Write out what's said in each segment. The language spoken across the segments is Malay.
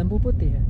Lampu putih ya?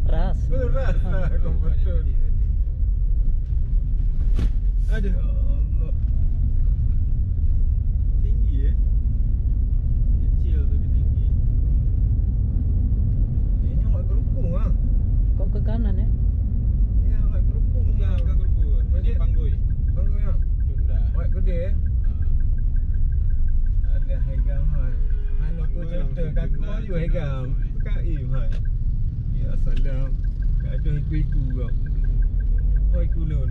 Ras. Ras lah kau betul. Aduh Allah. Tinggi ya. Kecil tapi tinggi. Ini awak gerupung ah. Kok ke kanan ya? Ya awak gerupung. Enggak gerupung. Ini Panggoi. Panggoi ah. Sunda. Awak gede ya. Ada hegam hai. Hano ku cerita kaku ayu hegam. Kaim hai. Ya salam. Ada iku-iku kau. Oi kulun.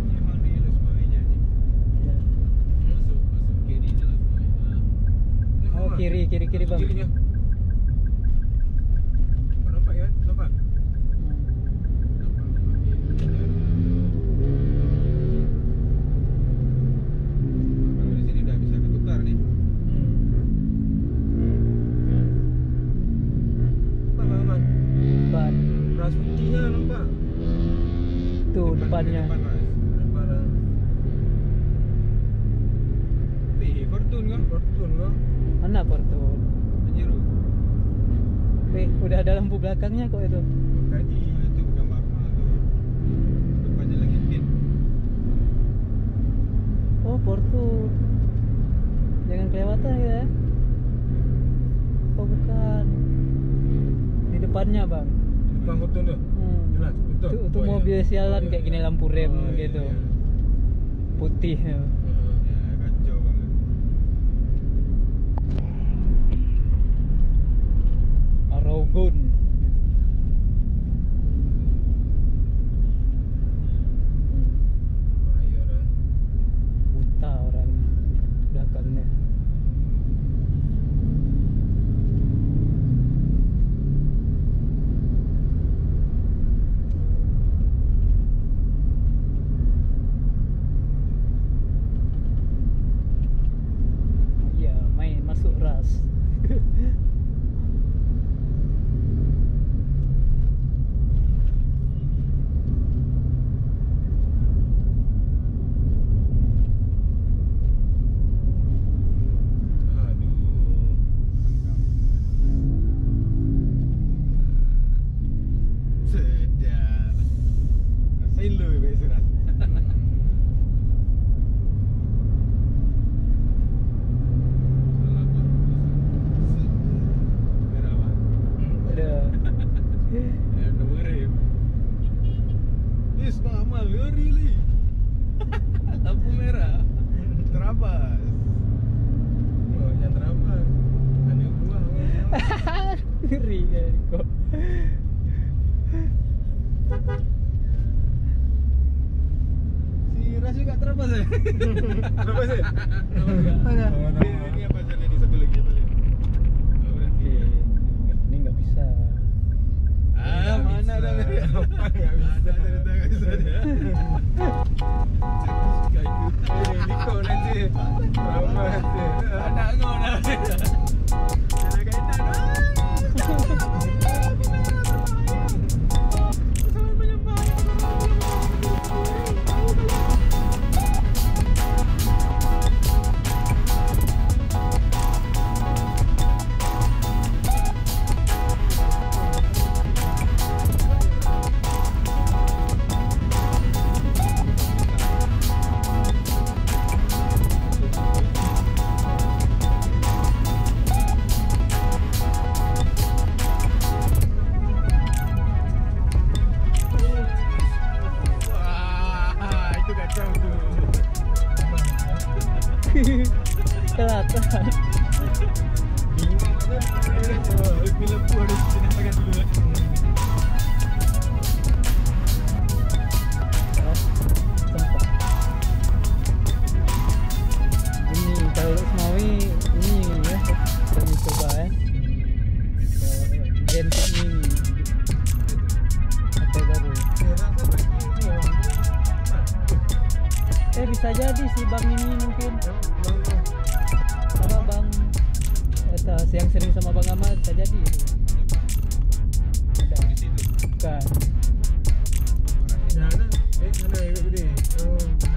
Memang di Los Mawenya ni. Ya. Masuk kiri je Los Mawenya. Oh kiri bang. Kirinya. Kau nampak ya? Nampak? Kalau di sini dah bisa ketukar ni. Nampak Bang Ahmad? Ban. Ras putihnya nampak? Tuh depannya. Depan Mas. Nampak dah. Fortune kah? Fortune kau? Mana Porto? Pajero. Udah ada lampu belakangnya kok itu. Tadi. Itu bukan mahal tu. Depannya lagi tin. Oh Porto. Jangan kelewatan ya. Oh bukan. Di depannya bang. Depan Fortune tu? Jelas, betul. Itu Oh, mobil ya. sialan Oh, kayak ya. gini lampu rem Oh, ya, gitu. ya. Putih. Ya. Ya, kacau banget. Aragon. Bahaya dah. Buta orang belakangnya. Iya, main masuk ras. terabas. Oh, yang terabas. Ada buah. Ngeri kan kok. Si Ras juga terabas ya? Terabas ya? Mana? Ini apa aja nih satu lagi apa lihat? Oh, berarti. Ini nggak bisa. Ah, mana ada Nggak bisa. Ada cerita nggak bisa dia. Suka itu. Niko nanti. Terabas ya. Anak kau dah. Ada kaitan. Sama menyembah. Wah, itu kacau tuh. Kelihatan. Film pun harus dinampakkan dulu. Sempat. Ini kalau Semawi ini ya kami coba ya. Gentik ini apa baru? Bisa jadi si bang ini mungkin sama bang yang sering sama bang Ahmad bisa jadi. Ada bukan. Mana? Mana yang gede? Oh.